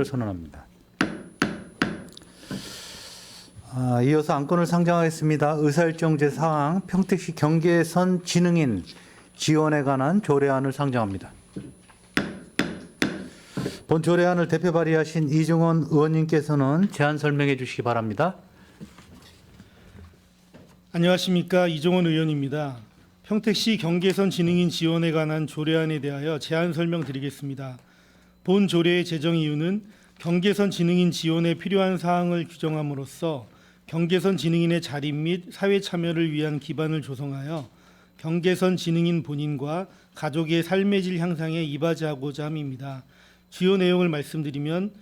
선언합니다. 이어서 안건을 상정하겠습니다. 의사일정 제4항 평택시 경계선 진흥인 지원에 관한 조례안을 상정합니다. 본 조례안을 대표 발의하신 이종원 의원님께서는 제안 설명해 주시기 바랍니다. 안녕하십니까, 이종원 의원입니다. 평택시 경계선 진흥인 지원에 관한 조례안에 대하여 제안 설명드리겠습니다. 본 조례의 제정 이유는 경계선 진흥인 지원에 필요한 사항을 규정함으로써 경계선 진흥인의 자립 및 사회 참여를 위한 기반을 조성하여 경계선 진흥인 본인과 가족의 삶의 질 향상에 이바지하고자 함입니다. 주요 내용을 말씀드리면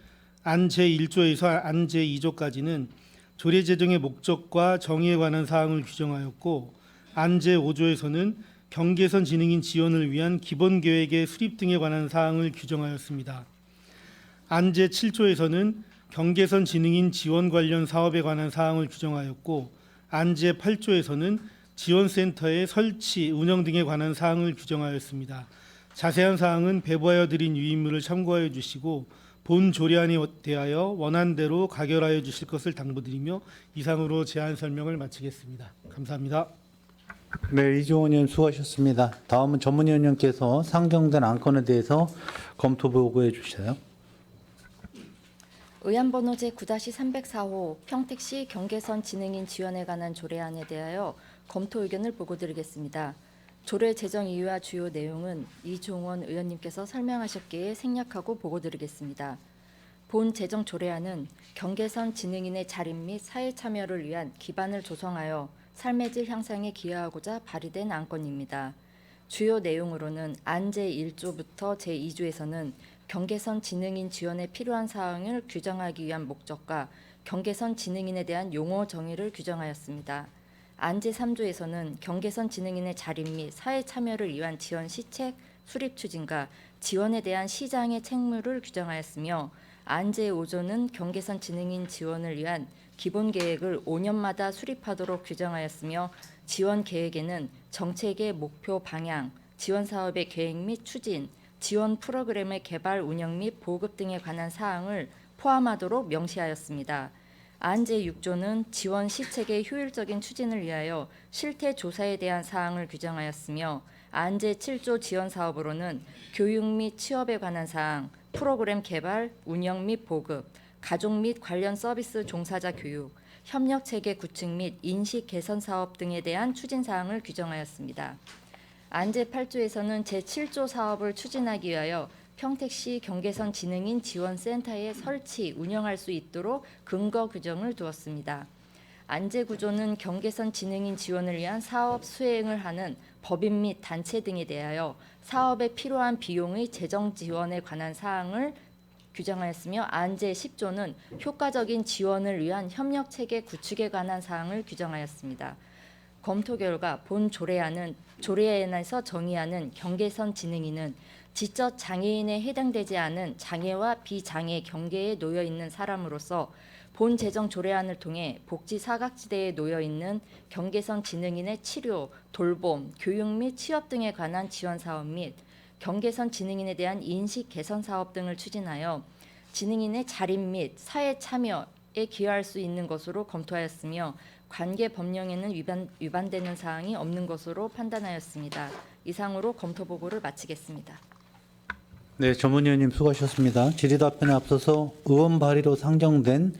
안 제1조에서 안 제2조까지는 조례 제정의 목적과 정의에 관한 사항을 규정하였고, 안 제5조에서는 경계선 진흥인 지원을 위한 기본 계획의 수립 등에 관한 사항을 규정하였습니다. 안 제7조에서는 경계선 진흥인 지원 관련 사업에 관한 사항을 규정하였고, 안 제8조에서는 지원센터의 설치, 운영 등에 관한 사항을 규정하였습니다. 자세한 사항은 배부하여 드린 유인물을 참고하여 주시고 본 조례안에 대하여 원안대로 가결하여 주실 것을 당부드리며 이상으로 제안 설명을 마치겠습니다. 감사합니다. 네, 이종원 의원 수고하셨습니다. 다음은 전문위원님께서 상정된 안건에 대해서 검토 보고해 주세요. 의안번호 제9-304호 평택시 경계선 진흥인 지원에 관한 조례안에 대하여 검토 의견을 보고드리겠습니다. 조례 제정 이유와 주요 내용은 이종원 의원님께서 설명하셨기에 생략하고 보고드리겠습니다. 본 제정 조례안은 경계선 진흥인의 자립 및 사회 참여를 위한 기반을 조성하여 삶의 질 향상에 기여하고자 발의된 안건입니다. 주요 내용으로는 안 제1조부터 제2조에서는 경계선 진흥인 지원에 필요한 사항을 규정하기 위한 목적과 경계선 진흥인에 대한 용어 정의를 규정하였습니다. 안 제3조에서는 경계선 진흥인의 자립 및 사회 참여를 위한 지원 시책 수립 추진과 지원에 대한 시장의 책무를 규정하였으며, 안 제5조는 경계선 진흥인 지원을 위한 기본 계획을 5년마다 수립하도록 규정하였으며, 지원 계획에는 정책의 목표 방향, 지원 사업의 계획 및 추진, 지원 프로그램의 개발, 운영 및 보급 등에 관한 사항을 포함하도록 명시하였습니다. 안 제6조는 지원 시책의 효율적인 추진을 위하여 실태 조사에 대한 사항을 규정하였으며, 안 제7조 지원 사업으로는 교육 및 취업에 관한 사항, 프로그램 개발, 운영 및 보급, 가족 및 관련 서비스 종사자 교육, 협력 체계 구축 및 인식 개선 사업 등에 대한 추진 사항을 규정하였습니다. 안 제8조에서는 제7조 사업을 추진하기 위하여 평택시 경계선 진흥인 지원센터의 설치, 운영할 수 있도록 근거 규정을 두었습니다. 안 제9조는 경계선 진흥인 지원을 위한 사업 수행을 하는 법인 및 단체 등에 대하여 사업에 필요한 비용의 재정 지원에 관한 사항을 규정하였으며, 안 제10조는 효과적인 지원을 위한 협력 체계 구축에 관한 사항을 규정하였습니다. 검토 결과 본 조례안에서 정의하는 경계선 진흥인은 지적 장애인에 해당되지 않은 장애와 비장애 경계에 놓여 있는 사람으로서 본 제정 조례안을 통해 복지 사각지대에 놓여 있는 경계선 진흥인의 치료, 돌봄, 교육 및 취업 등에 관한 지원 사업 및 경계선 진흥인에 대한 인식 개선 사업 등을 추진하여 진흥인의 자립 및 사회 참여에 기여할 수 있는 것으로 검토하였으며, 관계 법령에는 위반되는 사항이 없는 것으로 판단하였습니다. 이상으로 검토 보고를 마치겠습니다. 네, 전문위원님 수고하셨습니다. 질의답변에 앞서서 의원 발의로 상정된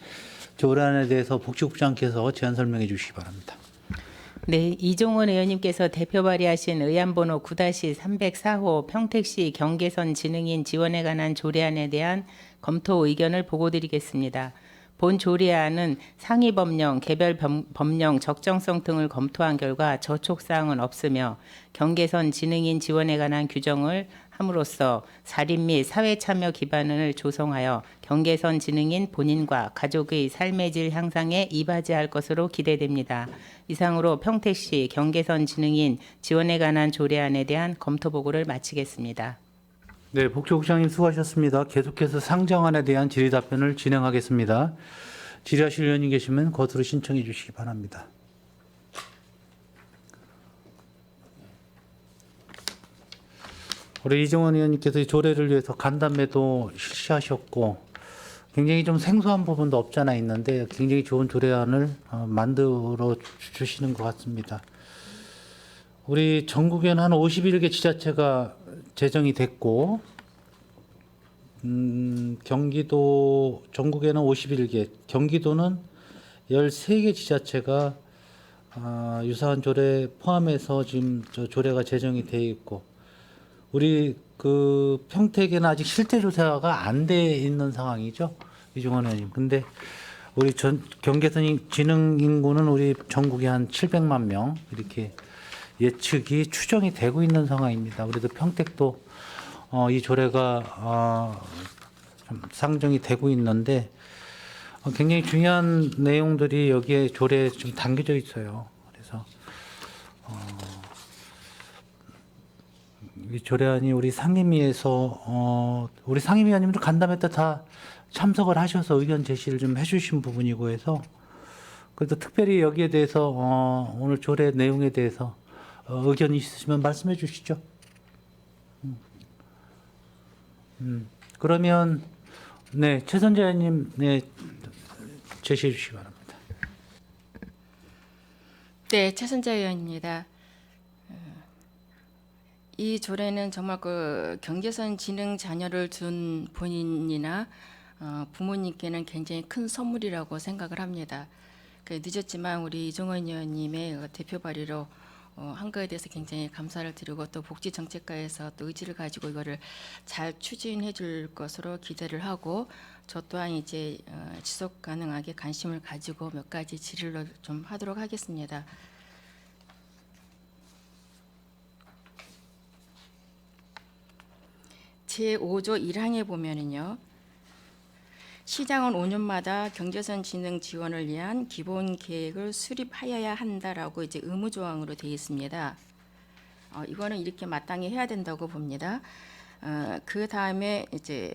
조례안에 대해서 복지국장께서 제안 설명해 주시기 바랍니다. 네, 이종원 의원님께서 대표 발의하신 의안번호 9-304호 평택시 경계선 진흥인 지원에 관한 조례안에 대한 검토 의견을 보고드리겠습니다. 본 조례안은 상위 법령, 개별 법령 적정성 등을 검토한 결과 저촉사항은 없으며, 경계선 진흥인 지원에 관한 규정을 함으로써 자립 및 사회 참여 기반을 조성하여 경계선 진흥인 본인과 가족의 삶의 질 향상에 이바지할 것으로 기대됩니다. 이상으로 평택시 경계선 진흥인 지원에 관한 조례안에 대한 검토 보고를 마치겠습니다. 네, 복지국장님 수고하셨습니다. 계속해서 상정안에 대한 질의답변을 진행하겠습니다. 질의하실 의원님 계시면 거수로 신청해 주시기 바랍니다. 우리 이종원 의원님께서 이 조례를 위해서 간담회도 실시하셨고 굉장히 좀 생소한 부분도 없잖아 있는데 굉장히 좋은 조례안을 만들어 주시는 것 같습니다. 우리 전국에는 한 51개 지자체가 제정이 됐고, 경기도 전국에는 51개, 경기도는 13개 지자체가 유사한 조례 포함해서 지금 저 조례가 제정이 돼 있고, 우리 그 평택에는 아직 실태 조사가 안 돼 있는 상황이죠, 이종원 의원님. 근데 우리 경계선 지능 인구는 우리 전국에 한 700만 명 이렇게 예측이 추정이 되고 있는 상황입니다. 우리도 평택도 이 조례가 좀 상정이 되고 있는데 굉장히 중요한 내용들이 여기에 조례에 좀 담겨져 있어요. 그래서 이 조례안이 우리 상임위에서 우리 상임위원님도 간담회 때 다 참석을 하셔서 의견 제시를 좀 해주신 부분이고 해서 그래도 특별히 여기에 대해서 오늘 조례 내용에 대해서 의견이 있으시면 말씀해 주시죠. 그러면 네, 최선재 의원님 네, 제시해 주시기 바랍니다. 네, 최선재 의원입니다. 이 조례는 정말 그 경계선 지능 자녀를 둔 본인이나 부모님께는 굉장히 큰 선물이라고 생각을 합니다. 늦었지만 우리 이종원 의원님의 대표 발의로 한 거에 대해서 굉장히 감사를 드리고 또 복지정책과에서 또 의지를 가지고 이거를 잘 추진해 줄 것으로 기대를 하고 저 또한 이제 지속 가능하게 관심을 가지고 몇 가지 질의를 좀 하도록 하겠습니다. 제5조 1항에 보면은요. 시장은 5년마다 경제선 지능 지원을 위한 기본 계획을 수립하여야 한다라고 이제 의무 조항으로 되어 있습니다. 이거는 이렇게 마땅히 해야 된다고 봅니다. 그 다음에 이제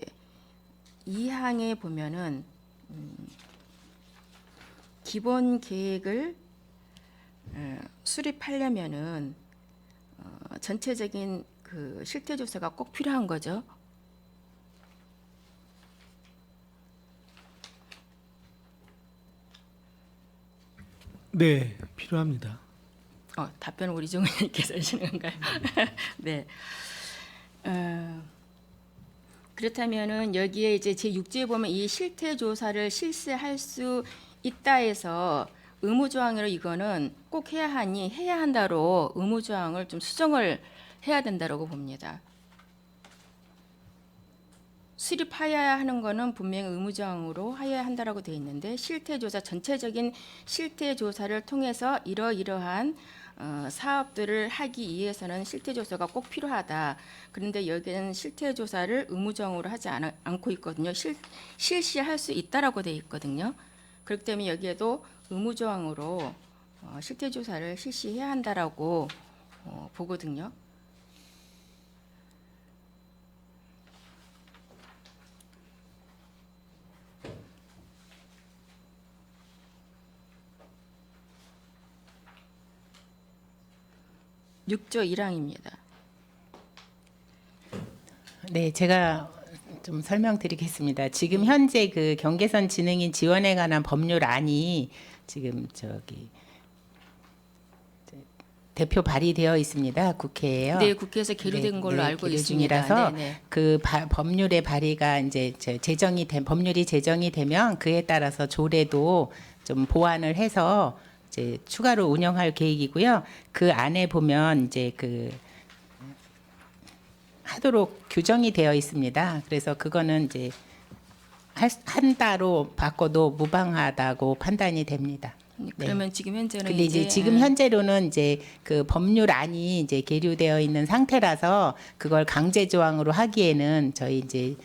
2항에 보면은 기본 계획을 수립하려면은 전체적인 그 실태 조사가 꼭 필요한 거죠. 네, 필요합니다. 답변을 우리 종 의원님께서 하시는 건가요? 네. 그렇다면은 여기에 이제 제6조에 보면 이 실태 조사를 실시할 수 있다 해서 의무 조항으로 이거는 꼭 해야 하니 해야 한다로 의무 조항을 좀 수정을 해야 된다라고 봅니다. 수립하여야 하는 거는 분명히 의무조항으로 하여야 한다라고 되어 있는데 실태조사 전체적인 실태조사를 통해서 이러이러한 사업들을 하기 위해서는 실태조사가 꼭 필요하다. 그런데 여기는 실태조사를 의무조항으로 하지 않고 있거든요. 실시할 수 있다라고 되어 있거든요. 그렇기 때문에 여기에도 의무조항으로 실태조사를 실시해야 한다라고 보거든요. (6조 1항입니다) 네, 제가 좀 설명드리겠습니다. 지금 현재 그 경계선 지능인 지원에 관한 법률안이 지금 대표 발의되어 있습니다. 국회에요. 네, 국회에서 계류된 걸로 알고 계류 있습니다. 중이라서 네. 그 법률의 발의가 이제 법률이 제정이 되면 그에 따라서 조례도 좀 보완을 해서 이제 추가로 운영할 계획이고요. 그 안에 보면 이제 그 하도록 규정이 되어 있습니다. 그래서 그거는 이제 한다로 바꿔도 무방하다고 판단이 됩니다. 그러면 지금 현재는 근데 이제 지금 현재로는 이제 그 법률안이 이제 계류되어 있는 상태라서 그걸 강제 조항으로 하기에는 저희 이제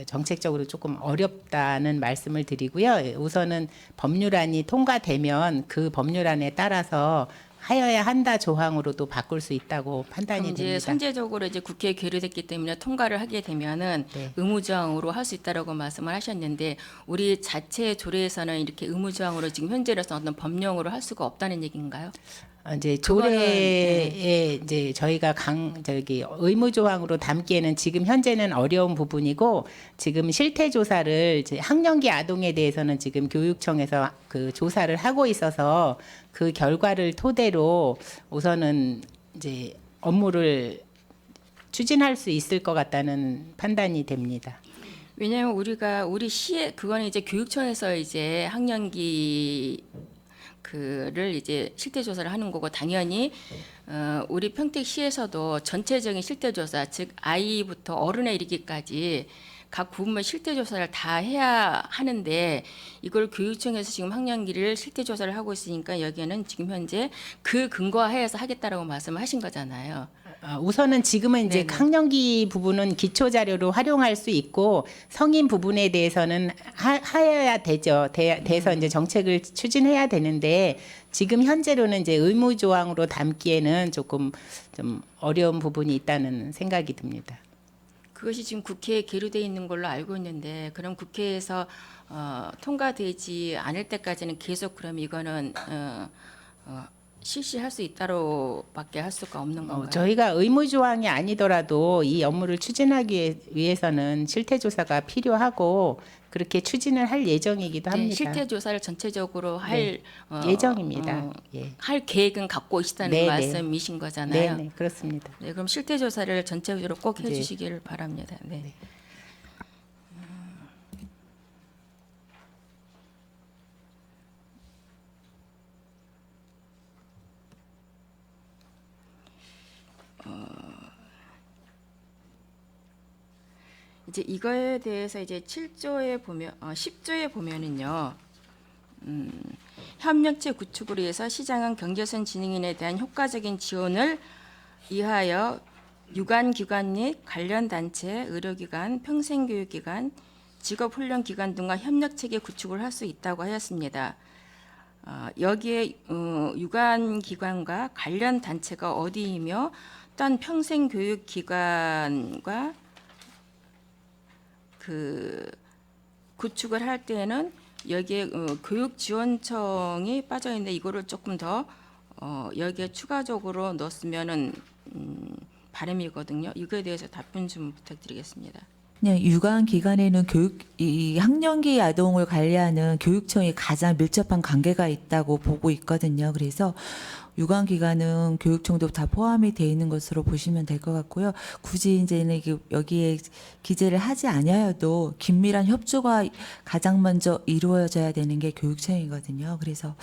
정책적으로 조금 어렵다는 말씀을 드리고요. 우선은 법률안이 통과되면 그 법률안에 따라서 하여야 한다 조항으로도 바꿀 수 있다고 판단이 이제 됩니다. 선제적으로 이제 국회에 계류됐기 때문에 통과를 하게 되면은 네. 의무조항으로 할 수 있다라고 말씀을 하셨는데 우리 자체 조례에서는 이렇게 의무조항으로 지금 현재로서 어떤 법령으로 할 수가 없다는 얘기인가요? 이제 그거는, 조례에 이제 저희가 의무 조항으로 담기에는 지금 현재는 어려운 부분이고, 지금 실태 조사를 이제 학령기 아동에 대해서는 지금 교육청에서 그 조사를 하고 있어서 그 결과를 토대로 우선은 이제 업무를 추진할 수 있을 것 같다는 판단이 됩니다. 왜냐하면 우리 시에 그거는 이제 교육청에서 이제 학령기 그를 이제 실태 조사를 하는 거고, 당연히 우리 평택시에서도 전체적인 실태 조사, 즉 아이부터 어른에 이르기까지 각 부문의 실태 조사를 다 해야 하는데, 이걸 교육청에서 지금 학령기를 실태 조사를 하고 있으니까 여기에는 지금 현재 그 근거하에서 하겠다라고 말씀을 하신 거잖아요. 우선은 지금은 이제 네네. 학령기 부분은 기초 자료로 활용할 수 있고, 성인 부분에 대해서는 하여야 되죠. 돼서 이제 정책을 추진해야 되는데, 지금 현재로는 이제 의무 조항으로 담기에는 조금 좀 어려운 부분이 있다는 생각이 듭니다. 그것이 지금 국회에 계류되어 있는 걸로 알고 있는데, 그럼 국회에서 통과되지 않을 때까지는 계속 그럼 이거는 실시할 수 있다로밖에 할 수가 없는 건가요? 저희가 의무 조항이 아니더라도 이 업무를 추진하기 위해서는 실태 조사가 필요하고, 그렇게 추진을 할 예정이기도 네, 합니다. 실태 조사를 전체적으로 할 예정입니다. 예. 할 계획은 갖고 있다는 네네. 말씀이신 거잖아요. 네, 그렇습니다. 네, 그럼 실태 조사를 전체적으로 꼭 네. 해주시기를 바랍니다. 네. 이제 이거에 대해서 이제 7조에 보면 10조에 보면은요. 협력체 구축으로 해서 시장은 경제선 진흥인에 대한 효과적인 지원을 위하여 유관기관 및 관련 단체, 의료기관, 평생교육기관, 직업훈련기관 등과 협력체계 구축을 할 수 있다고 하였습니다. 여기에 유관기관과 관련 단체가 어디이며, 또한 평생교육기관과 그 구축을 할 때에는 여기에 교육지원청이 빠져 있는데, 이거를 조금 더 여기에 추가적으로 넣었으면은 바람이거든요. 이거에 대해서 답변 좀 부탁드리겠습니다. 네, 유관 기관에는 이 학령기 아동을 관리하는 교육청이 가장 밀접한 관계가 있다고 보고 있거든요. 그래서 유관 기관은 교육청도 다 포함이 돼 있는 것으로 보시면 될 것 같고요. 굳이 이제는 여기에 기재를 하지 않아도 긴밀한 협조가 가장 먼저 이루어져야 되는 게 교육청이거든요. 그래서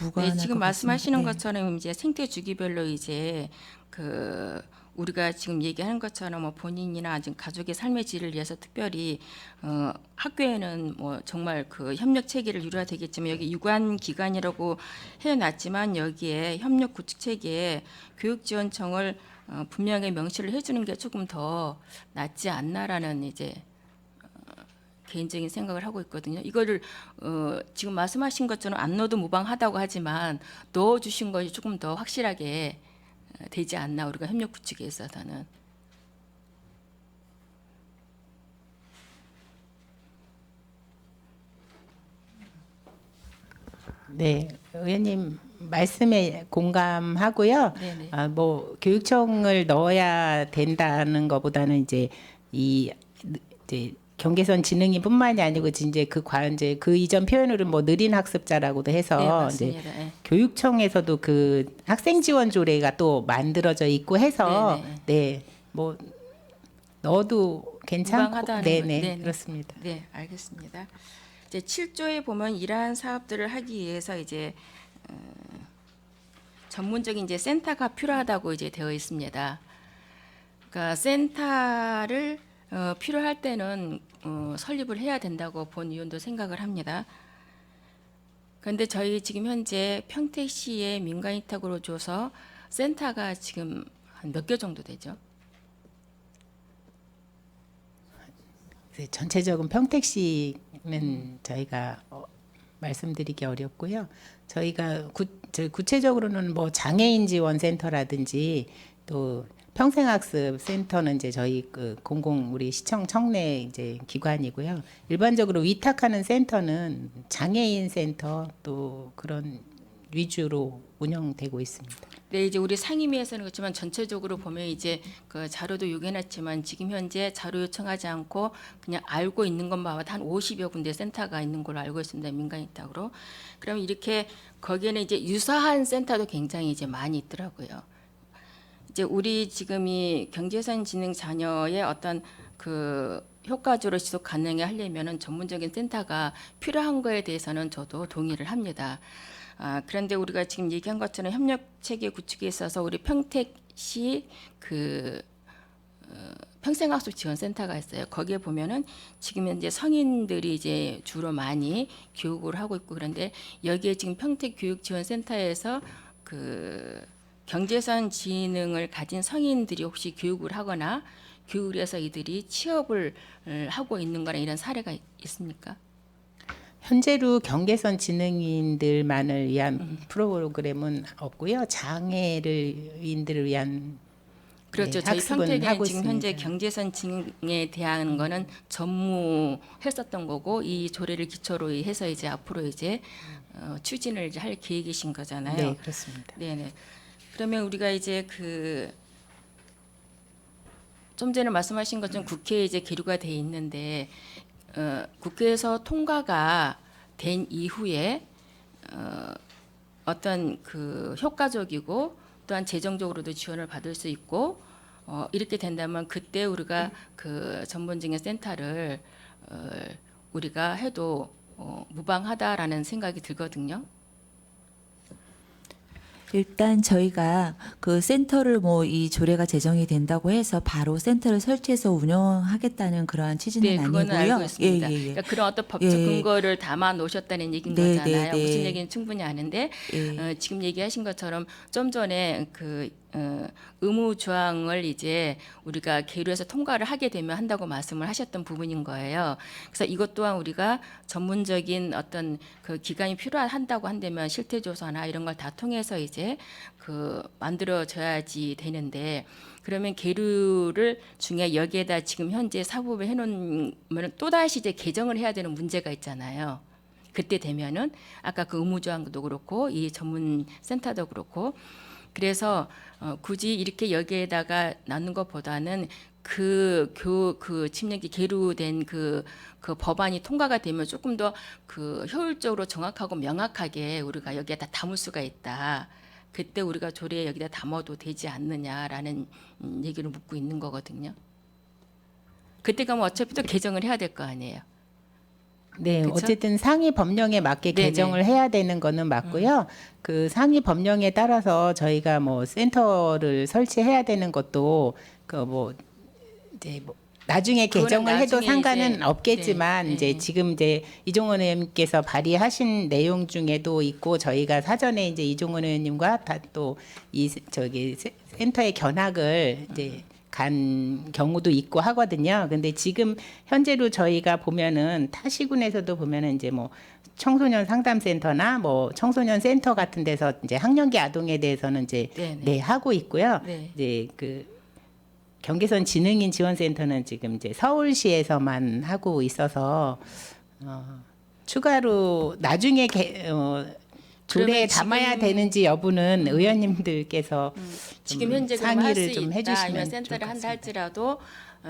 무관할 네, 지금 것 말씀하시는 같습니다. 네. 것처럼 이제 생태 주기별로 이제 그 우리가 지금 얘기하는 것처럼 뭐 본인이나 지금 가족의 삶의 질을 위해서 특별히 학교에는 뭐 정말 그 협력 체계를 이루어야 되겠지만, 여기 유관 기관이라고 해놨지만 여기에 협력 구축 체계에 교육지원청을 분명히 명시를 해주는 게 조금 더 낫지 않나라는 이제 개인적인 생각을 하고 있거든요. 이거를 지금 말씀하신 것처럼 안 넣어도 무방하다고 하지만 넣어주신 것이 조금 더 확실하게 되지 않나, 우리가 협력 구축에 있어서는. 네, 의원님 말씀에 공감하고요. 네네. 뭐 교육청을 넣어야 된다는 것보다는 이제 이제 경계선 지능인뿐만이 아니고 이제 이제 그 이전 표현으로는 뭐 느린 학습자라고도 해서 네, 이제 맞습니다. 네. 교육청에서도 그 학생 지원 조례가 또 만들어져 있고 해서 네네. 네, 뭐 넣어도 괜찮고 무방하다는 네네 거- 네네. 그렇습니다. 네, 알겠습니다. 이제 7조에 보면 이러한 사업들을 하기 위해서 이제 전문적인 이제 센터가 필요하다고 이제 되어 있습니다. 그러니까 센터를 필요할 때는 설립을 해야 된다고 본 의원도 생각을 합니다. 그런데 저희 지금 현재 평택시에 민간 위탁으로 줘서 센터가 지금 한 몇 개 정도 되죠? 전체적인 평택시는 저희가 말씀드리기 어렵고요. 저희가 구체적으로는 뭐 장애인 지원 센터라든지 또 평생학습 센터는 이제 저희 그 우리 시청 청내 이제 기관이고요. 일반적으로 위탁하는 센터는 장애인 센터 또 그런 위주로 운영되고 있습니다. 네, 이제 우리 상임위에서는 그렇지만 전체적으로 보면 이제 그 자료도 요구해놨지만 지금 현재 자료 요청하지 않고 그냥 알고 있는 것만 봐도 한 50여 군데 센터가 있는 걸로 알고 있습니다. 민간이탁으로. 그럼 이렇게 거기에는 이제 유사한 센터도 굉장히 이제 많이 있더라고요. 이제 우리 지금 이 경제선 진흥 자녀의 어떤 그 효과적으로 지속 가능하게 하려면은 전문적인 센터가 필요한 거에 대해서는 저도 동의를 합니다. 그런데 우리가 지금 얘기한 것처럼 협력 체계 구축에 있어서 우리 평택시 그 평생학습 지원센터가 있어요. 거기에 보면은 지금 현재 성인들이 이제 주로 많이 교육을 하고 있고 그런데 여기에 지금 평택교육지원센터에서 그 경제선 지능을 가진 성인들이 혹시 교육을 하거나 교육을 해서 이들이 취업을 하고 있는 거나 이런 사례가 있습니까? 현재로 경계선 지능인들만을 위한 프로그램은 없고요. 장애인들을 위한 그렇죠. 네, 저희 학습은 평택에는 하고 지금 있습니다. 현재 경제선 지능에 대한 거는 전무했었던 거고 이 조례를 기초로 해서 이제 앞으로 이제 추진을 이제 할 계획이신 거잖아요. 네, 그렇습니다. 네네. 그러면 우리가 이제 그 좀 전에 말씀하신 것처럼 국회에 이제 계류가 돼 있는데 국회에서 통과가 된 이후에 어떤 그 효과적이고 또한 재정적으로도 지원을 받을 수 있고 이렇게 된다면 그때 우리가 그 전문적인 센터를 우리가 해도 무방하다라는 생각이 들거든요. 일단 저희가 그 센터를 뭐 이 조례가 제정이 된다고 해서 바로 센터를 설치해서 운영하겠다는 그러한 취지는 네, 그거는 아니고요. 알고 있습니다. 예. 그러니까 그런 어떤 법적 예. 근거를 담아 놓으셨다는 얘기인 네, 거잖아요. 네, 네. 무슨 얘기는 충분히 아는데 예. 지금 얘기하신 것처럼 좀 전에 그 의무 조항을 이제 우리가 계류해서 통과를 하게 되면 한다고 말씀을 하셨던 부분인 거예요. 그래서 이것 또한 우리가 전문적인 어떤 그 기관이 필요한다고 한다면 실태조사나 이런 걸 다 통해서 이제 그 만들어져야지 되는데 그러면 계류를 중에 여기에다 지금 현재 사법에 해놓으면 또 다시 이제 개정을 해야 되는 문제가 있잖아요. 그때 되면은 아까 그 의무조항도 그렇고 이 전문 센터도 그렇고 그래서 굳이 이렇게 여기에다가 넣는 것보다는 그 침략이 계류된 그 법안이 통과가 되면 조금 더 그 효율적으로 정확하고 명확하게 우리가 여기에다 담을 수가 있다. 그때 우리가 조례에 여기다 담아도 되지 않느냐라는 얘기를 묻고 있는 거거든요. 그때 가면 어차피 또 개정을 해야 될 거 아니에요. 네, 그쵸? 어쨌든 상위 법령에 맞게 네네. 개정을 해야 되는 거는 맞고요. 그 상위 법령에 따라서 저희가 뭐 센터를 설치해야 되는 것도 그 뭐 이제 뭐 나중에 그거는 개정을 해도 나중에 상관은 이제, 없겠지만 네, 이제 네. 지금 이제 이종원 의원님께서 발의하신 내용 중에도 있고 저희가 사전에 이제 이종원 의원님과 다 또 이 저기 센터의 견학을 이제 간 경우도 있고 하거든요. 근데 지금 현재로 저희가 보면은 타 시군에서도 보면은 이제 뭐 청소년 상담센터나 뭐 청소년 센터 같은 데서 이제 학령기 아동에 대해서는 이제 네네. 네 하고 있고요. 네. 이제 그 경계선 지능인 지원센터는 지금 이제 서울시에서만 하고 있어서 추가로 나중에 조례에 그러면 담아야 지금- 되는지 여부는 의원님들께서 지금 좀 현재 그럼 할 상의를 수 좀 있다 해주시면 아니면 좋을 센터를 것 한다 같습니다. 할지라도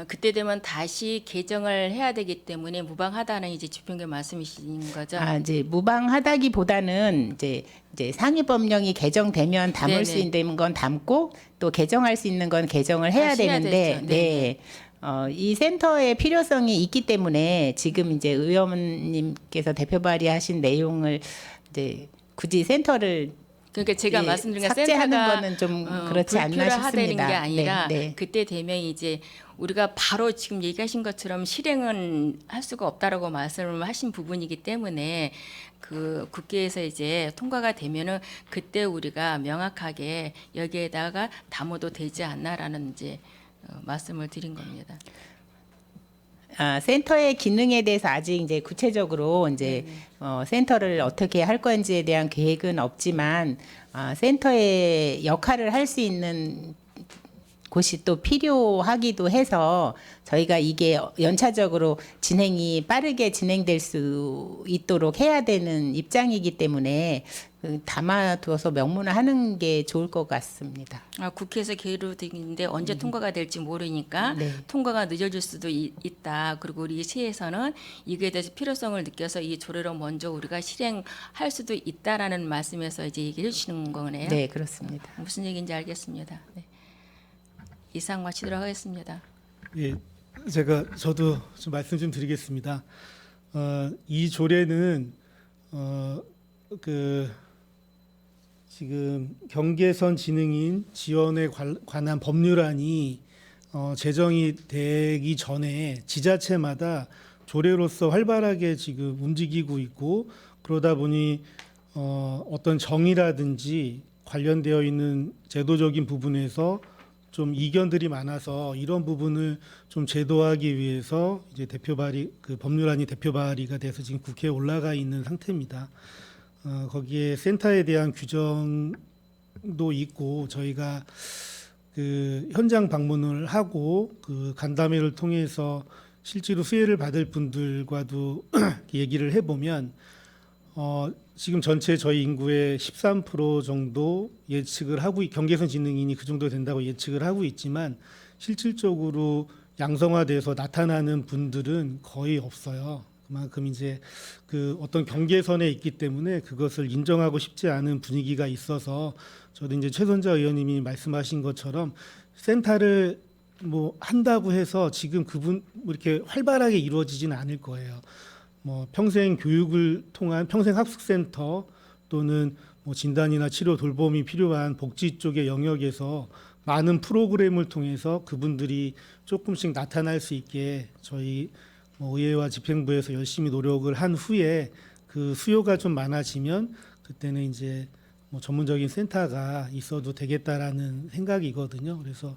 그때 되면 다시 개정을 해야 되기 때문에 무방하다는 이제 집행관 말씀이신 거죠. 아, 이제 무방하다기보다는 이제 상위 법령이 개정되면 담을 수 네네. 있는 건 담고 또 개정할 수 있는 건 개정을 해야 다시 해야 되는데, 되죠. 네. 이 센터의 필요성이 있기 때문에 지금 이제 의원님께서 대표 발의하신 내용을 이제 굳이 센터를 그러니까 제가 예, 말씀드린 게 삭제하는 센터가 거는 좀 그렇지 않나 불필요하다는 싶습니다. 게 아니라 네, 네. 그때 되면 이제 우리가 바로 지금 얘기하신 것처럼 실행은 할 수가 없다라고 말씀을 하신 부분이기 때문에 그 국회에서 이제 통과가 되면은 그때 우리가 명확하게 여기에다가 담아도 되지 않나라는 이제 말씀을 드린 겁니다. 센터의 기능에 대해서 아직 이제 구체적으로 이제 센터를 어떻게 할 건지에 대한 계획은 없지만 센터의 역할을 할 수 있는 곳이 또 필요하기도 해서 저희가 이게 연차적으로 진행이 빠르게 진행될 수 있도록 해야 되는 입장이기 때문에 담아두어서 명문화하는 게 좋을 것 같습니다. 국회에서 계류되는데 언제 통과가 될지 모르니까 네. 통과가 늦어질 수도 있다. 그리고 우리 시에서는 이거에 대해서 필요성을 느껴서 이 조례로 먼저 우리가 실행할 수도 있다라는 말씀에서 이제 얘기를 해주시는 거네요. 네, 그렇습니다. 무슨 얘기인지 알겠습니다. 네. 이상 마치도록 하겠습니다. 예, 저도 좀 말씀 좀 드리겠습니다. 이 조례는 지금 경계선 지능인 지원에 관한 법률안이 제정이 되기 전에 지자체마다 조례로서 활발하게 지금 움직이고 있고, 그러다 보니 어떤 정의라든지 관련되어 있는 제도적인 부분에서 좀 이견들이 많아서 이런 부분을 좀 제도하기 위해서 이제 법률안이 대표 발의가 돼서 지금 국회에 올라가 있는 상태입니다. 거기에 센터에 대한 규정도 있고, 저희가 그 현장 방문을 하고 그 간담회를 통해서 실제로 수혜를 받을 분들과도 얘기를 해보면 지금 전체 저희 인구의 13% 정도 예측을 하고, 경계선 지능인이 그 정도 된다고 예측을 하고 있지만 실질적으로 양성화돼서 나타나는 분들은 거의 없어요. 그만큼 이제 그 어떤 경계선에 있기 때문에 그것을 인정하고 싶지 않은 분위기가 있어서, 저도 이제 최선자 의원님이 말씀하신 것처럼 센터를 뭐 한다고 해서 지금 그분 뭐 이렇게 활발하게 이루어지지는 않을 거예요. 뭐 평생 교육을 통한 평생 학습센터 또는 뭐 진단이나 치료 돌봄이 필요한 복지 쪽의 영역에서 많은 프로그램을 통해서 그분들이 조금씩 나타날 수 있게 저희 의회와 집행부에서 열심히 노력을 한 후에 그 수요가 좀 많아지면 그때는 이제 뭐 전문적인 센터가 있어도 되겠다라는 생각이거든요. 그래서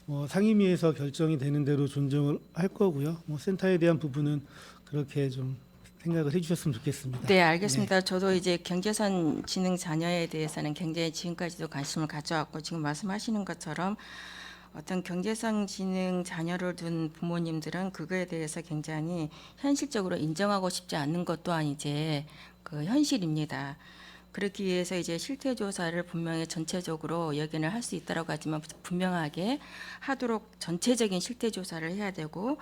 뭐 상임위에서 결정이 되는 대로 존중을 할 거고요. 뭐 센터에 대한 부분은 그렇게 좀 생각을 해주셨으면 좋겠습니다. 네, 알겠습니다. 저도 이제 경계선 지능 자녀에 대해서는 굉장히 지금까지도 관심을 가져왔고, 지금 말씀하시는 것처럼 어떤 경계선 지능 자녀를 둔 부모님들은 그거에 대해서 굉장히 현실적으로 인정하고 싶지 않는 것 또한 이제 그 현실입니다. 그렇기 위해서 이제 실태 조사를 분명히 전체적으로 여기는 할 수 있다라고 하지만 분명하게 하도록 전체적인 실태 조사를 해야 되고,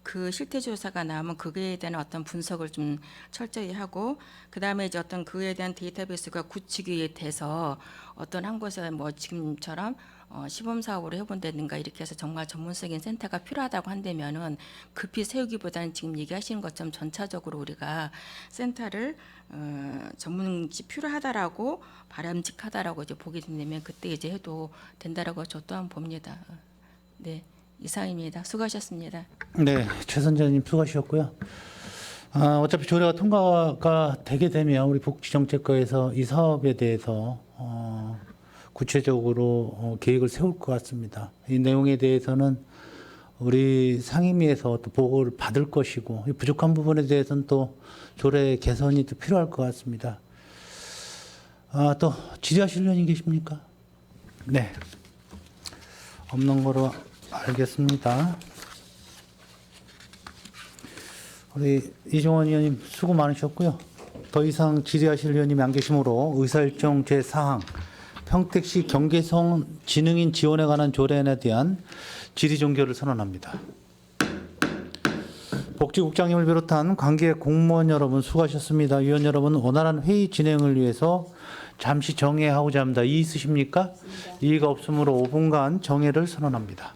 그 실태 조사가 나오면 그거에 대한 어떤 분석을 좀 철저히 하고, 그 다음에 이제 어떤 그에 대한 데이터베이스가 구축이 돼서 어떤 한 곳에 뭐 지금처럼 시범 사업으로 해본다든가 이렇게 해서 정말 전문적인 센터가 필요하다고 한다면은 급히 세우기보다는 지금 얘기하시는 것처럼 전차적으로 우리가 센터를 전문지 필요하다라고 바람직하다라고 이제 보게 된다면 그때 이제 해도 된다라고 저 또한 봅니다. 네, 이상입니다. 수고하셨습니다. 네, 최 선장님 수고하셨고요. 어차피 조례가 통과가 되게 되면 우리 복지정책과에서 이 사업에 대해서 구체적으로 계획을 세울 것 같습니다. 이 내용에 대해서는 우리 상임위에서 또 보고를 받을 것이고, 이 부족한 부분에 대해서는 또 조례 개선이 또 필요할 것 같습니다. 또 질의하실 의원이 계십니까? 네, 없는 거로 알겠습니다. 우리 이종원 의원님 수고 많으셨고요. 더 이상 질의하실 의원님이 안 계시므로 의사일정 제4항 평택시 경계선 지능인 지원에 관한 조례안에 대한 질의 종결을 선언합니다. 복지국장님을 비롯한 관계 공무원 여러분 수고하셨습니다. 위원 여러분, 원활한 회의 진행을 위해서 잠시 정회하고자 합니다. 이의 있으십니까? 이의가 없으므로 5분간 정회를 선언합니다.